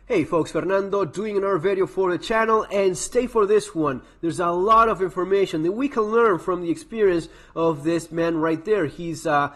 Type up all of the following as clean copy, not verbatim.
Hey folks, Fernando doing another video for the channel, and stay for this one. There's a lot of information that we can learn from the experience of this man right there. He's a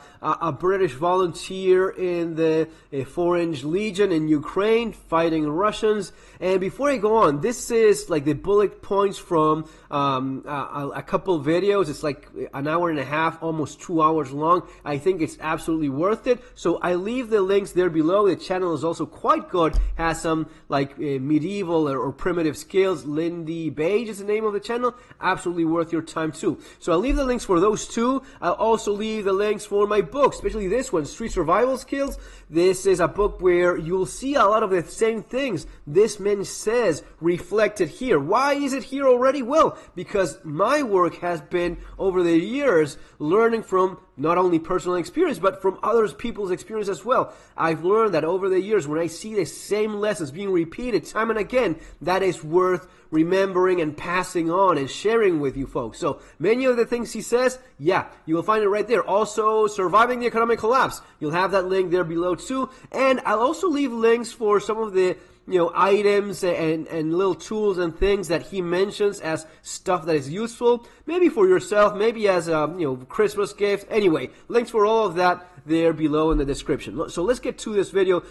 British volunteer in the Foreign Legion in Ukraine fighting Russians. And before I go on, this is like the bullet points from a couple videos. It's like an hour and a half, almost 2 hours long. I think it's absolutely worth it. So I leave the links there below. The channel is also quite good, has some like medieval or primitive skills. Lindy Beige is the name of the channel. Absolutely worth your time too. So I'll leave the links for those two. I'll also leave the links for my book, especially this one, Street Survival Skills. This is a book where you'll see a lot of the same things this man says reflected here. Why is it here already? Well, because my work has been over the years learning from not only personal experience, but from other people's experience as well. I've learned that over the years, when I see the same lessons being repeated time and again, that is worth remembering and passing on and sharing with you folks. So many of the things he says, yeah, you will find it right there. Also, Surviving the Economic Collapse. You'll have that link there below too. And I'll also leave links for some of the items and little tools and things that he mentions as stuff that is useful, maybe for yourself, maybe as a Christmas gift. Anyway, links for all of that there below in the description. So let's get to this video.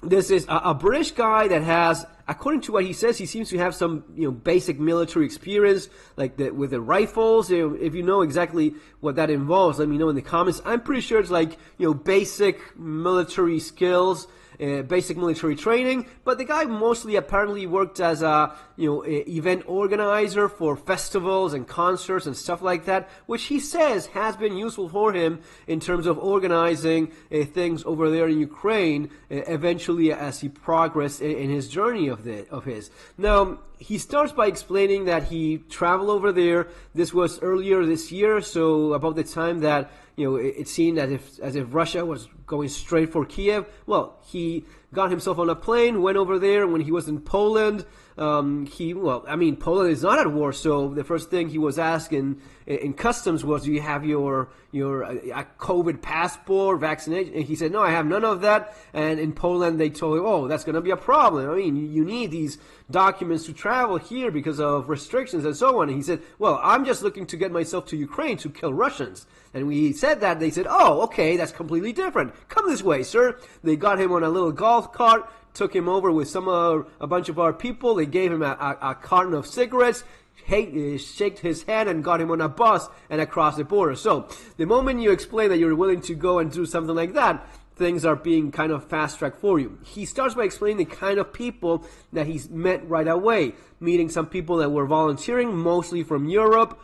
This is a British guy that has, according to what he says, he seems to have some basic military experience, like with the rifles. If you know exactly what that involves, let me know in the comments. I'm pretty sure it's like basic military skills. Basic military training, but the guy mostly apparently worked as a event organizer for festivals and concerts and stuff like that, which he says has been useful for him in terms of organizing things over there in Ukraine. Eventually, as he progressed in his journey of his. Now he starts by explaining that he traveled over there. This was earlier this year, so about the time that it seemed as if Russia was going straight for Kiev. Well, he got himself on a plane, went over there. When he was in Poland, Poland is not at war, so the first thing he was asking in customs was, do you have your COVID passport, vaccination? And he said, no, I have none of that. And in Poland, they told him, oh, that's going to be a problem. I mean, you need these documents to travel here because of restrictions and so on. And he said, well, I'm just looking to get myself to Ukraine to kill Russians. And when he said that, they said, oh, okay, that's completely different. Come this way, sir. They got him on a little golf cart, took him over with a bunch of our people. They gave him a carton of cigarettes, shaked his hand, and got him on a bus and across the border. So the moment you explain that you're willing to go and do something like that, things are being kind of fast-tracked for you. He starts by explaining the kind of people that he's met right away, meeting some people that were volunteering, mostly from Europe,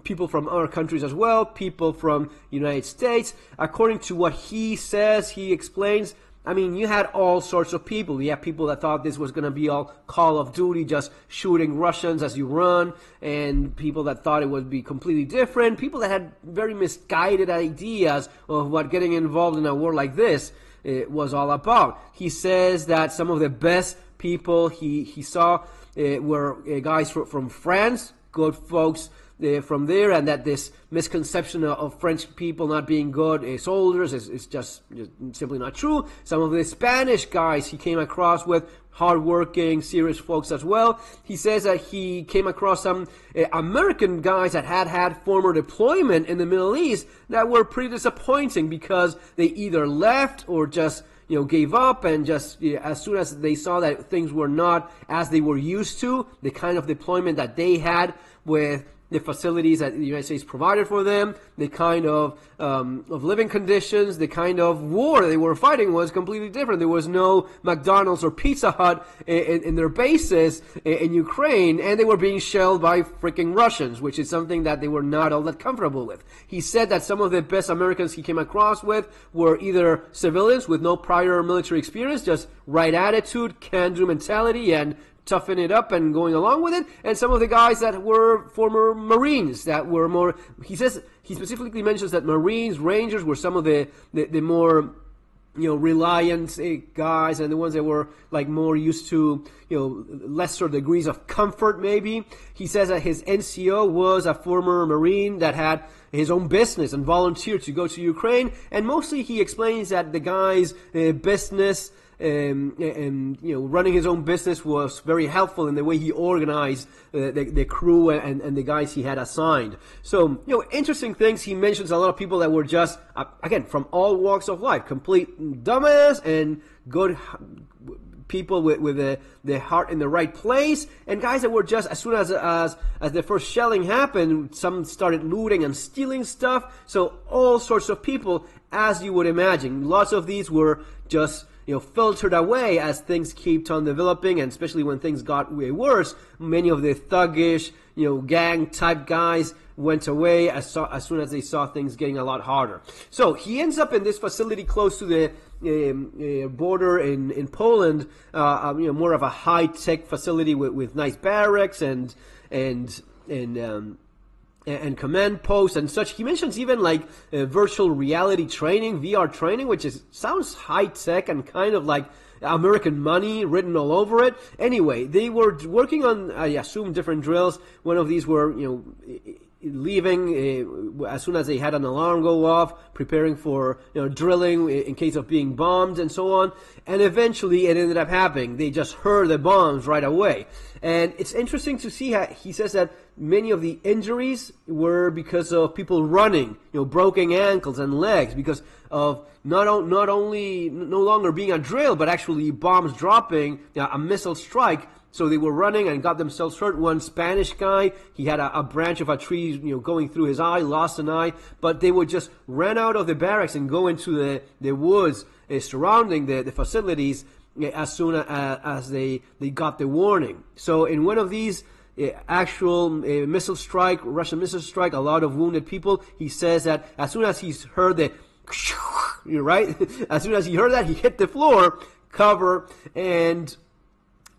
people from other countries as well, people from United States. According to what he says, he explains, I mean, you had all sorts of people. You had people that thought this was going to be all Call of Duty, just shooting Russians as you run, and people that thought it would be completely different, people that had very misguided ideas of what getting involved in a war like this was all about. He says that some of the best people he saw were guys from France, good folks from there, and that this misconception of French people not being good soldiers is just simply not true. Some of the Spanish guys he came across with, hardworking, serious folks as well. He says that he came across some American guys that had former deployment in the Middle East that were pretty disappointing because they either left or just gave up, and just as soon as they saw that things were not as they were used to, the kind of deployment that they had with the facilities that the United States provided for them, the kind of living conditions, the kind of war they were fighting was completely different. There was no McDonald's or Pizza Hut in their bases in Ukraine, and they were being shelled by freaking Russians, which is something that they were not all that comfortable with. He said that some of the best Americans he came across with were either civilians with no prior military experience, just right attitude, can-do mentality, and toughen it up and going along with it, and some of the guys that were former Marines that were more, he says, he specifically mentions that Marines, Rangers were some of the more reliant guys, and the ones that were like more used to lesser degrees of comfort maybe. He says that his NCO was a former Marine that had his own business and volunteered to go to Ukraine, and mostly he explains that the guy's business and running his own business was very helpful in the way he organized the crew and the guys he had assigned. So, interesting things. He mentions a lot of people that were just, again, from all walks of life, complete dumbass and good people with the heart in the right place, and guys that were just, as soon as the first shelling happened, some started looting and stealing stuff. So all sorts of people, as you would imagine. Lots of these were just filtered away as things kept on developing, and especially when things got way worse, many of the thuggish, gang type guys went away as soon as they saw things getting a lot harder. So he ends up in this facility close to the border in Poland, more of a high-tech facility with nice barracks and command posts and such. He mentions even like virtual reality training, VR training, which sounds high-tech and kind of like American money written all over it. Anyway, they were working on, I assume, different drills. One of these were, leaving as soon as they had an alarm go off, preparing for drilling in case of being bombed and so on. And eventually it ended up happening. They just heard the bombs right away. And it's interesting to see how he says that many of the injuries were because of people running, broken ankles and legs, because of not only no longer being a drill, but actually bombs dropping, a missile strike. So they were running and got themselves hurt. One Spanish guy, he had a branch of a tree, going through his eye, lost an eye. But they would just run out of the barracks and go into the woods surrounding the facilities as soon as they got the warning. So in one of these actual missile strike, Russian missile strike, a lot of wounded people, he says that as soon as he's heard the, right? As soon as he heard that, he hit the floor, cover, and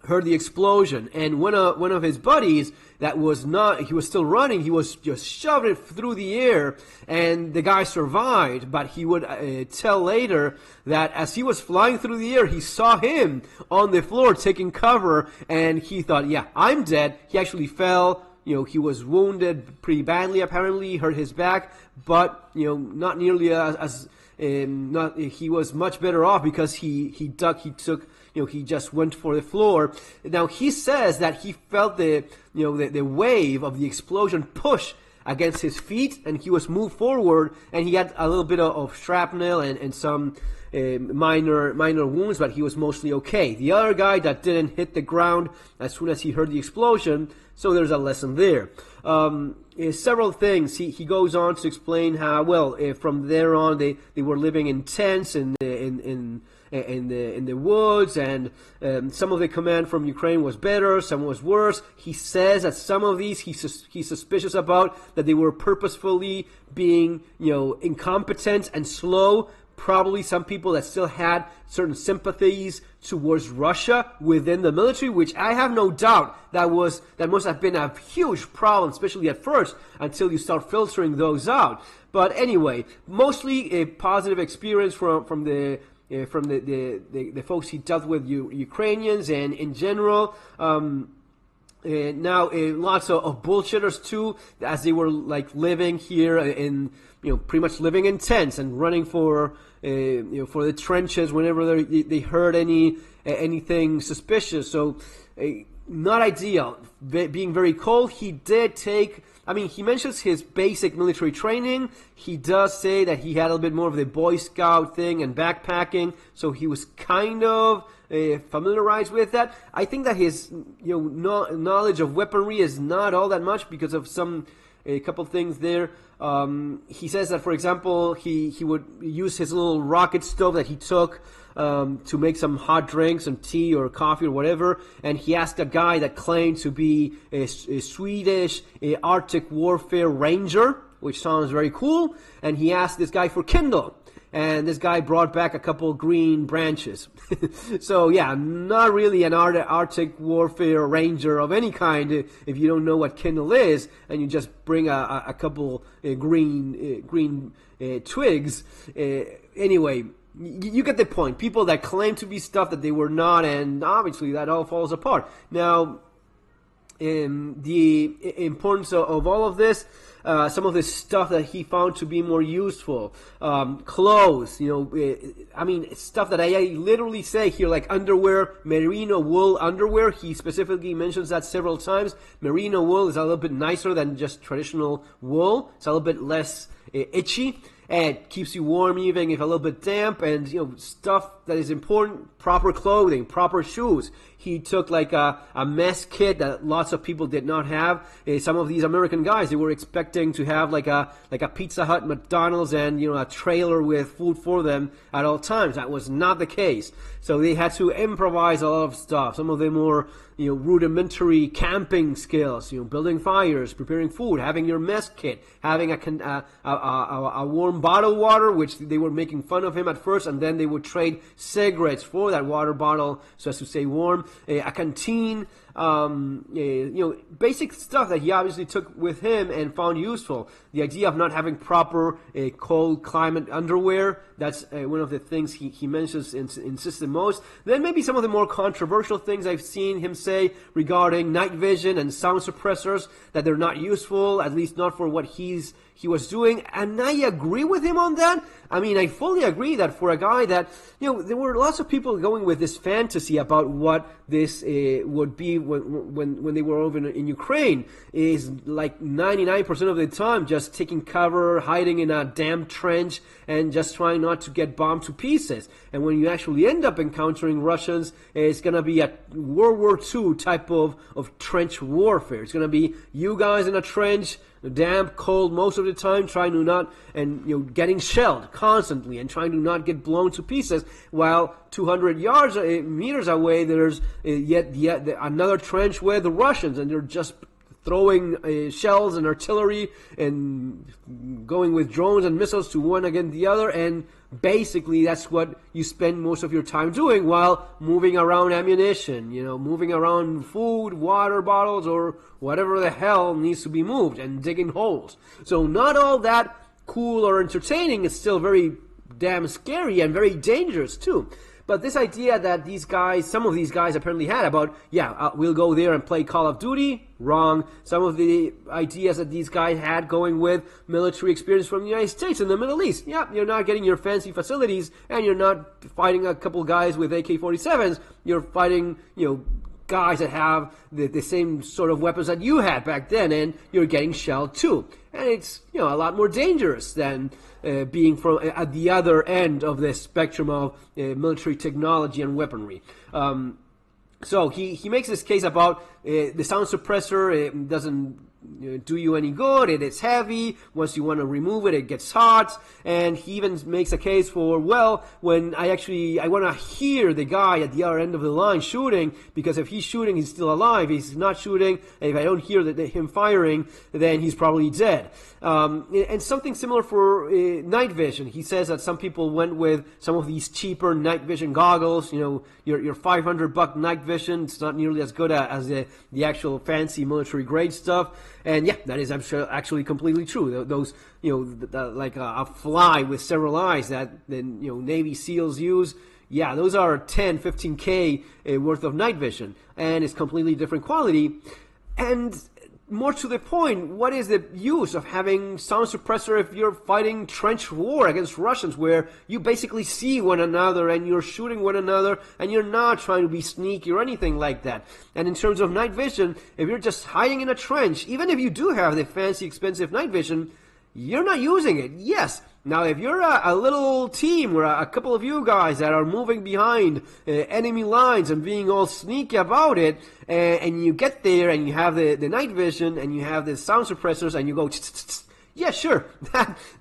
heard the explosion. And one of his buddies that was not, he was still running, he was just shoving it through the air, and the guy survived. But he would tell later that as he was flying through the air, he saw him on the floor taking cover, and he thought, yeah, I'm dead. He actually fell. He was wounded pretty badly, apparently, hurt his back, but not nearly as he was much better off because he ducked, he took, he just went for the floor. Now he says that he felt the wave of the explosion push against his feet, and he was moved forward, and he had a little bit of shrapnel and some minor wounds, but he was mostly okay. The other guy that didn't hit the ground as soon as he heard the explosion, so there's a lesson there. Several things. He goes on to explain how, from there on they were living in tents in the woods, and some of the command from Ukraine was better, some was worse. He says that some of these he's suspicious about, that they were purposefully being incompetent and slow. Probably some people that still had certain sympathies towards Russia within the military, which I have no doubt that must have been a huge problem, especially at first, until you start filtering those out. But anyway, mostly a positive experience from the folks he dealt with, Ukrainians, and in general. Now lots of bullshitters too, as they were like living here in pretty much living in tents and running for the trenches whenever they heard anything suspicious. So not ideal. Being very cold. He did take, he mentions his basic military training. He does say that he had a little bit more of the Boy Scout thing and backpacking, so he was kind of familiarized with that. I think that his knowledge of weaponry is not all that much because of a couple things there. He says that, for example, he would use his little rocket stove that he took to make some hot drinks, some tea or coffee or whatever, and he asked a guy that claimed to be a Swedish Arctic Warfare Ranger, which sounds very cool, and he asked this guy for Kindle. And this guy brought back a couple green branches. So yeah, not really an Arctic Warfare Ranger of any kind if you don't know what Kindle is, and you just bring a couple green twigs. Anyway, you get the point. People that claim to be stuff that they were not, and obviously that all falls apart. Now, the importance of all of this, some of the stuff that he found to be more useful, clothes, I mean, stuff that I literally say here, like underwear, merino wool underwear. He specifically mentions that several times. Merino wool is a little bit nicer than just traditional wool. It's a little bit less itchy, and it keeps you warm even if a little bit damp, and stuff that is important, proper clothing, proper shoes. He took like a mess kit that lots of people did not have. Some of these American guys, they were expecting to have like a Pizza Hut, McDonald's, and a trailer with food for them at all times. That was not the case. So they had to improvise a lot of stuff. Some of them were rudimentary camping skills, building fires, preparing food, having your mess kit, having a warm bottled water, which they were making fun of him at first, and then they would trade cigarettes for that water bottle so as to stay warm. A canteen, basic stuff that he obviously took with him and found useful. The idea of not having proper cold climate underwear, that's one of the things he mentions and insists the most. Then maybe some of the more controversial things I've seen him say regarding night vision and sound suppressors, that they're not useful, at least not for what he was doing, and I agree with him on that. I mean, I fully agree that for a guy that, there were lots of people going with this fantasy about what this would be when they were over in Ukraine, is like 99% of the time just taking cover, hiding in a damn trench, and just trying not to get bombed to pieces. And when you actually end up encountering Russians, it's going to be a World War II type of trench warfare. It's going to be you guys in a trench, damp, cold most of the time, trying to not, and getting shelled constantly and trying to not get blown to pieces, while 200 meters away there's yet another trench with the Russians, and they're just throwing shells and artillery and going with drones and missiles to one against the other, and basically that's what you spend most of your time doing while moving around ammunition, moving around food, water bottles, or whatever the hell needs to be moved, and digging holes. So not all that cool or entertaining. It's still very damn scary and very dangerous too. But this idea that some of these guys apparently had about, we'll go there and play Call of Duty, wrong. Some of the ideas that these guys had going with military experience from the United States and the Middle East. You're not getting your fancy facilities, and you're not fighting a couple guys with AK-47s. You're fighting, guys that have the same sort of weapons that you had back then, and you're getting shelled too. And it's, a lot more dangerous than being from at the other end of the spectrum of military technology and weaponry. So he makes this case about the sound suppressor. It doesn't do you any good. It is heavy. Once you want to remove it, it gets hot. And he even makes a case for, when I want to hear the guy at the other end of the line shooting, because if he's shooting, he's still alive. If he's not shooting, if I don't hear him firing, then he's probably dead. And something similar for night vision. He says that some people went with some of these cheaper night vision goggles. Your $500 night vision. It's not nearly as good as the actual fancy military grade stuff. And that is actually completely true. Those, like a fly with several eyes that Navy SEALs use. Those are 10, 15K worth of night vision, and it's completely different quality. And more to the point, what is the use of having sound suppressor if you're fighting trench war against Russians, where you basically see one another and you're shooting one another and you're not trying to be sneaky or anything like that? And in terms of night vision, if you're just hiding in a trench, even if you do have the fancy expensive night vision, you're not using it. Yes. Now, if you're a little team or a couple of you guys that are moving behind enemy lines and being all sneaky about it, and you get there and you have the night vision and you have the sound suppressors and you go, yeah, sure,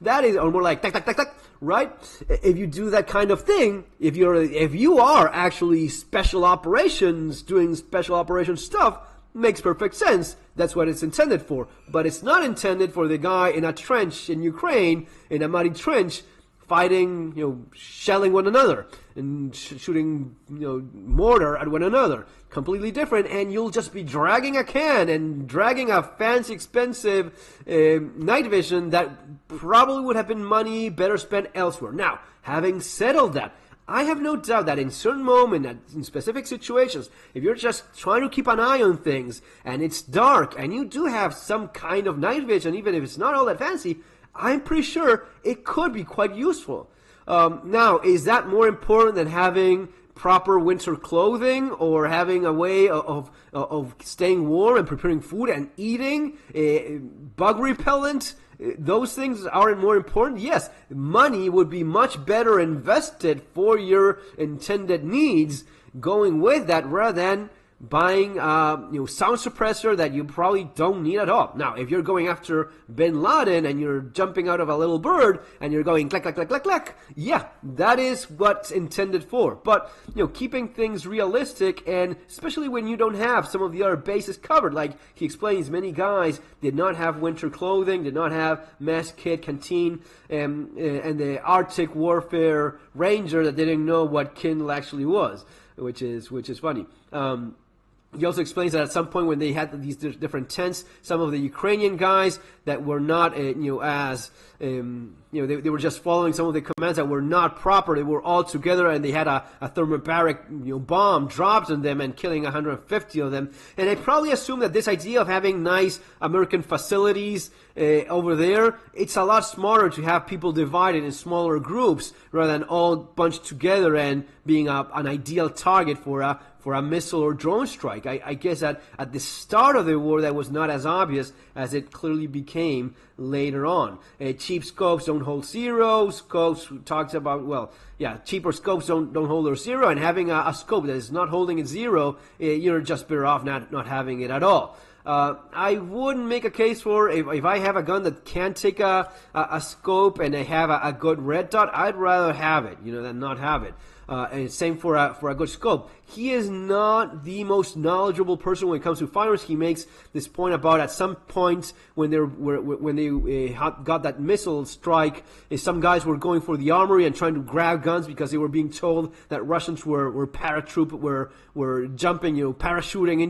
that is, or more like tack, tack, tack, tack, right? If you do that kind of thing, if you are actually special operations, doing special operations stuff, makes perfect sense. That's what it's intended for. But it's not intended for the guy in a trench in Ukraine, in a muddy trench, fighting, shelling one another and shooting, mortar at one another. Completely different. And you'll just be dragging a can and dragging a fancy, expensive night vision that probably would have been money better spent elsewhere. Now, having said all that, I have no doubt that in certain moments, in specific situations, if you're just trying to keep an eye on things and it's dark and you do have some kind of night vision, even if it's not all that fancy, I'm pretty sure it could be quite useful. Now, is that more important than having proper winter clothing or having a way of staying warm and preparing food and eating, bug repellent? Those things aren't more important? Yes, money would be much better invested for your intended needs going with that rather than buying sound suppressor that you probably don't need at all. Now, if you're going after bin Laden and you're jumping out of a little bird and you're going clack, clack, clack, clack, clack, yeah, that is what's intended for. But, keeping things realistic, and especially when you don't have some of the other bases covered, like he explains, many guys did not have winter clothing, did not have mess kit, canteen, and the Arctic Warfare Ranger that didn't know what Kindle actually was, which is funny. He also explains that at some point when they had these different tents, some of the Ukrainian guys that were not, they were just following some of the commands that were not proper. They were all together and they had a thermobaric, bomb dropped on them and killing 150 of them. And I probably assume that this idea of having nice American facilities over there, it's a lot smarter to have people divided in smaller groups rather than all bunched together and being an ideal target for a missile or drone strike. I guess that at the start of the war that was not as obvious as it clearly became later on. Cheap scopes don't hold zero. Scopes talks about, cheaper scopes don't hold their zero, and having a scope that is not holding its zero, you're just better off not having it at all. I wouldn't make a case for if I have a gun that can take a scope and I have a good red dot, I'd rather have it, than not have it. And same for a good scope. He is not the most knowledgeable person when it comes to firearms. He makes this point about at some point when they got that missile strike, some guys were going for the armory and trying to grab guns because they were being told that Russians were jumping, parachuting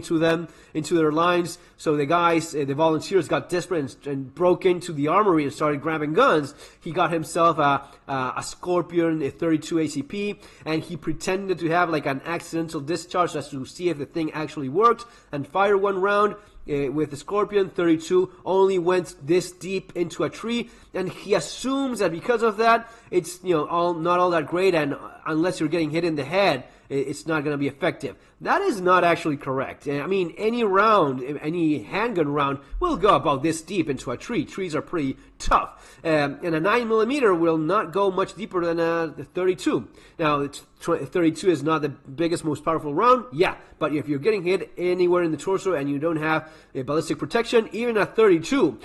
into their lines. So the guys, the volunteers, got desperate and broke into the armory and started grabbing guns. He got himself a Scorpion, a 32 ACP, and he pretended to have like an accidental discharge as to see if the thing actually worked, and fired one round with the Scorpion 32, only went this deep into a tree, and he assumes that because of that, it's not all that great, and unless you're getting hit in the head, it's not going to be effective. That is not actually correct. I mean, any handgun round will go about this deep into a tree. Trees are pretty tough. And a 9mm will not go much deeper than a 32. Now, 32 is not the biggest, most powerful round, yeah, but if you're getting hit anywhere in the torso and you don't have a ballistic protection, even at 32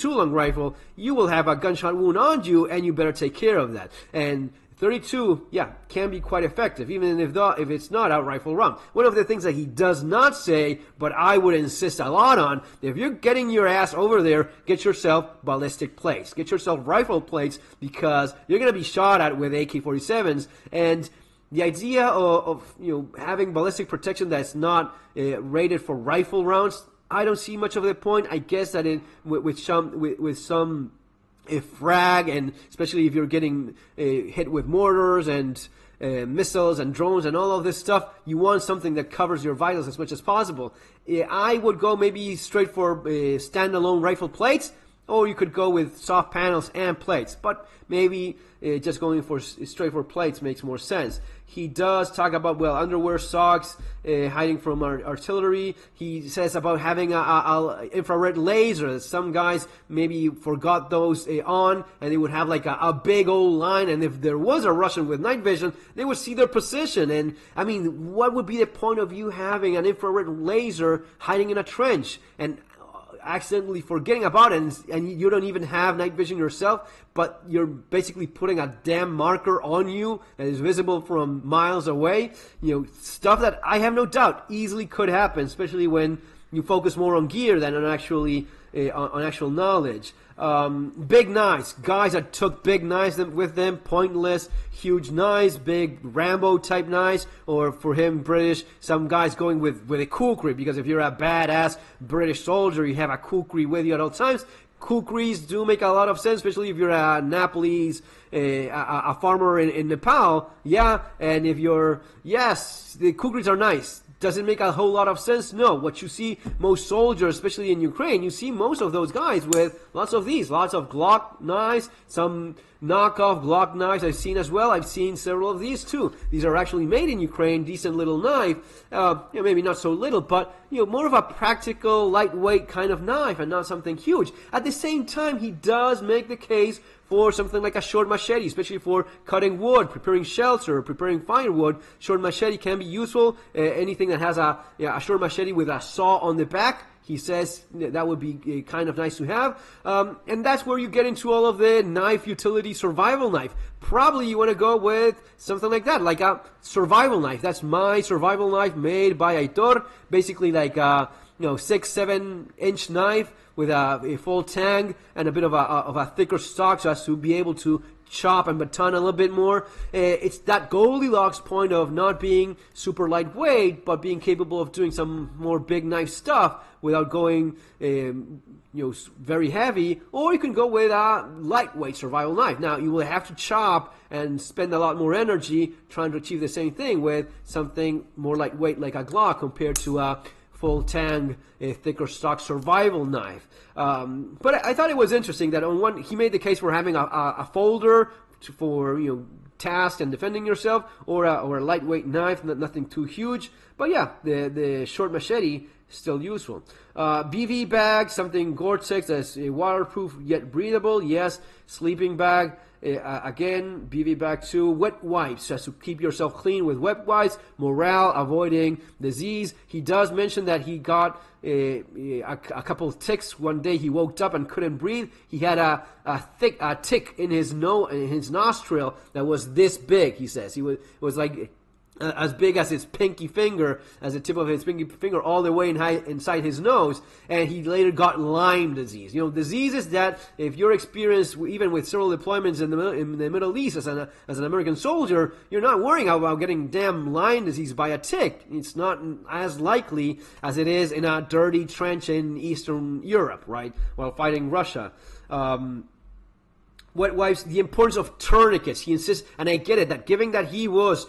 long rifle, you will have a gunshot wound on you, and you better take care of that. And 32, can be quite effective, even if it's not a rifle round. One of the things that he does not say, but I would insist a lot on, if you're getting your ass over there, get yourself ballistic plates. Get yourself rifle plates, because you're going to be shot at with AK-47s, and the idea of having ballistic protection that's not rated for rifle rounds, I don't see much of the point. I guess that with some a frag, and especially if you're getting hit with mortars and missiles and drones and all of this stuff, you want something that covers your vitals as much as possible. I would go maybe straight for standalone rifle plates, or you could go with soft panels and plates, but maybe just going straight for plates makes more sense. He does talk about, underwear, socks, hiding from artillery. He says about having a infrared laser. Some guys maybe forgot those on, and they would have like a big old line, and if there was a Russian with night vision, they would see their position. And I mean, what would be the point of you having an infrared laser hiding in a trench and accidentally forgetting about it, and you don't even have night vision yourself, but you're basically putting a damn marker on you that is visible from miles away? Stuff that I have no doubt easily could happen, especially when you focus more on gear than on actual knowledge. Big knives, guys that took big knives with them, pointless, huge knives, big Rambo type knives, or for him, British, some guys going with a kukri, because if you're a badass British soldier, you have a kukri with you at all times. kukris do make a lot of sense, especially if you're a Nepalese, a farmer in Nepal. Yeah, and if you're, yes, the kukris are nice. Does it make a whole lot of sense? No. What you see most soldiers, especially in Ukraine, you see most of those guys with lots of these, lots of Glock knives, some knockoff Glock knives I've seen as well. I've seen several of these too. These are actually made in Ukraine, decent little knife, maybe not so little, but more of a practical, lightweight kind of knife and not something huge. At the same time, he does make the case for something like a short machete, especially for cutting wood, preparing shelter, preparing firewood. Short machete can be useful. Anything that has a short machete with a saw on the back, he says that would be kind of nice to have. And that's where you get into all of the knife utility survival knife. Probably you want to go with something like that, like a survival knife. That's my survival knife made by Aitor. Basically like 6-7 inch knife with a full tang and a bit of a thicker stock so as to be able to chop and baton a little bit more. It's that Goldilocks point of not being super lightweight, but being capable of doing some more big knife stuff without going very heavy. Or you can go with a lightweight survival knife. Now you will have to chop and spend a lot more energy trying to achieve the same thing with something more lightweight like a Glock compared to a full tang, a thicker stock survival knife. But I thought it was interesting that on one, he made the case for having a folder for task and defending yourself, or a lightweight knife, nothing too huge. But yeah, the short machete still useful. BV bag, something Gore-Tex that's waterproof yet breathable. Yes, sleeping bag. Again, BV bag too. Wet wipes, just to keep yourself clean with wet wipes. Morale, avoiding disease. He does mention that he got a couple of ticks one day. He woke up and couldn't breathe. He had a tick in his nostril that was this big. He says it was like as big as his pinky finger, as the tip of his pinky finger, all the way inside his nose, and he later got Lyme disease. Diseases that, if you're experienced even with several deployments in the Middle East as an American soldier, you're not worrying about getting damn Lyme disease by a tick. It's not as likely as it is in a dirty trench in Eastern Europe, right, while fighting Russia. Wet wipes, the importance of tourniquets. He insists, and I get it, that given that he was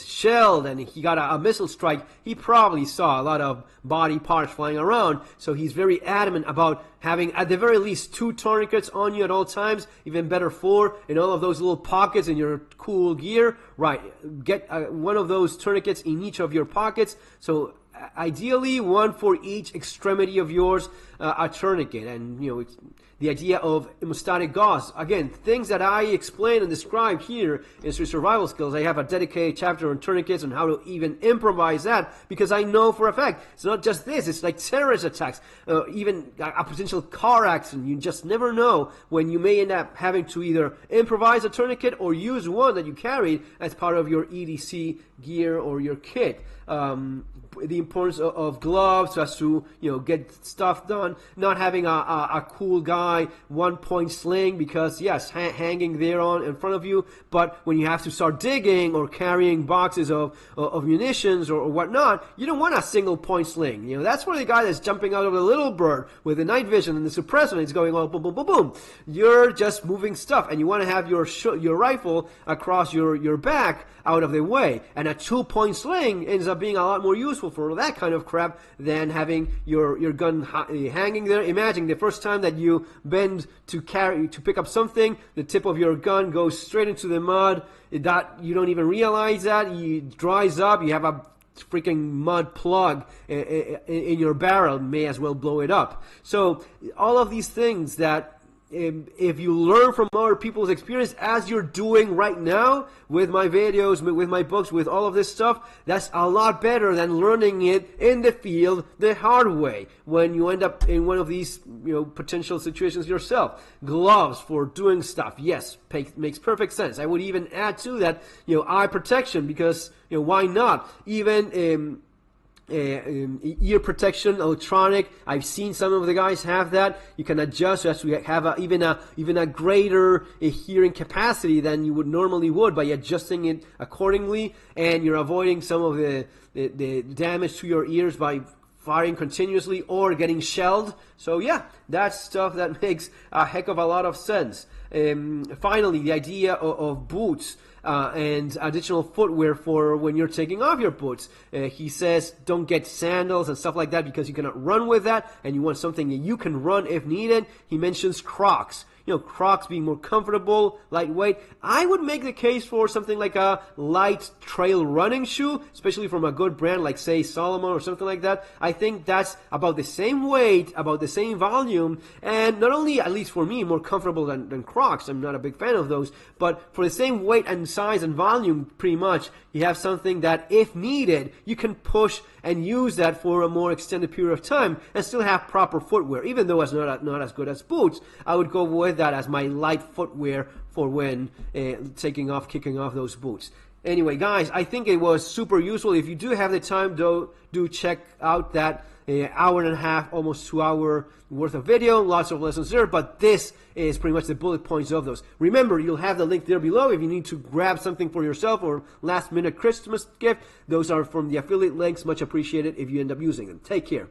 shelled and he got a missile strike, he probably saw a lot of body parts flying around. So he's very adamant about having at the very least 2 tourniquets on you at all times, even better 4 in all of those little pockets in your cool gear. Right, get one of those tourniquets in each of your pockets. So ideally, one for each extremity of yours, a tourniquet. And it's the idea of hemostatic gauze. Again, things that I explain and describe here in Survival Skills. I have a dedicated chapter on tourniquets and how to even improvise that, because I know for a fact it's not just this. It's like terrorist attacks, even a potential car accident. You just never know when you may end up having to either improvise a tourniquet or use one that you carried as part of your EDC gear or your kit. The importance of gloves as to get stuff done, not having a cool guy 1-point sling, because yes, hanging there on in front of you, but when you have to start digging or carrying boxes of munitions or whatnot, you don't want a single point sling. That's where the guy that's jumping out of the little bird with the night vision and the suppressor and it's going all boom boom boom boom. You're just moving stuff, and you want to have your rifle across your back out of the way, and a 2-point sling ends up being a lot more useful for that kind of crap than having your gun hanging there. Imagine the first time that you bend to pick up something, the tip of your gun goes straight into the mud. That you don't even realize that. It dries up. You have a freaking mud plug in your barrel. May as well blow it up. So all of these things that, if you learn from other people's experience, as you're doing right now with my videos, with my books, with all of this stuff, that's a lot better than learning it in the field the hard way when you end up in one of these potential situations yourself. Gloves for doing stuff, yes, makes perfect sense. I would even add to that eye protection, because why not? Even ear protection, electronic. I've seen some of the guys have that. You can adjust as we have even a greater hearing capacity than you would normally by adjusting it accordingly, and you're avoiding some of the damage to your ears by firing continuously or getting shelled. So yeah, that's stuff that makes a heck of a lot of sense. Finally, the idea of boots and additional footwear for when you're taking off your boots. He says don't get sandals and stuff like that because you cannot run with that, and you want something that you can run if needed. He mentions Crocs. You know, Crocs being more comfortable, lightweight. I would make the case for something like a light trail running shoe, especially from a good brand like, say, Solomon or something like that. I think that's about the same weight, about the same volume, and not only, at least for me, more comfortable than Crocs. I'm not a big fan of those, but for the same weight and size and volume, pretty much, you have something that, if needed, you can push and use that for a more extended period of time and still have proper footwear. Even though it's not as good as boots, I would go with that as my light footwear for when kicking off those boots. Anyway, guys, I think it was super useful. If you do have the time, though, do check out that hour and a half, almost 2 hour worth of video. Lots of lessons there, but this is pretty much the bullet points of those. Remember, you'll have the link there below if you need to grab something for yourself or last minute Christmas gift. Those are from the affiliate links. Much appreciated if you end up using them. Take care.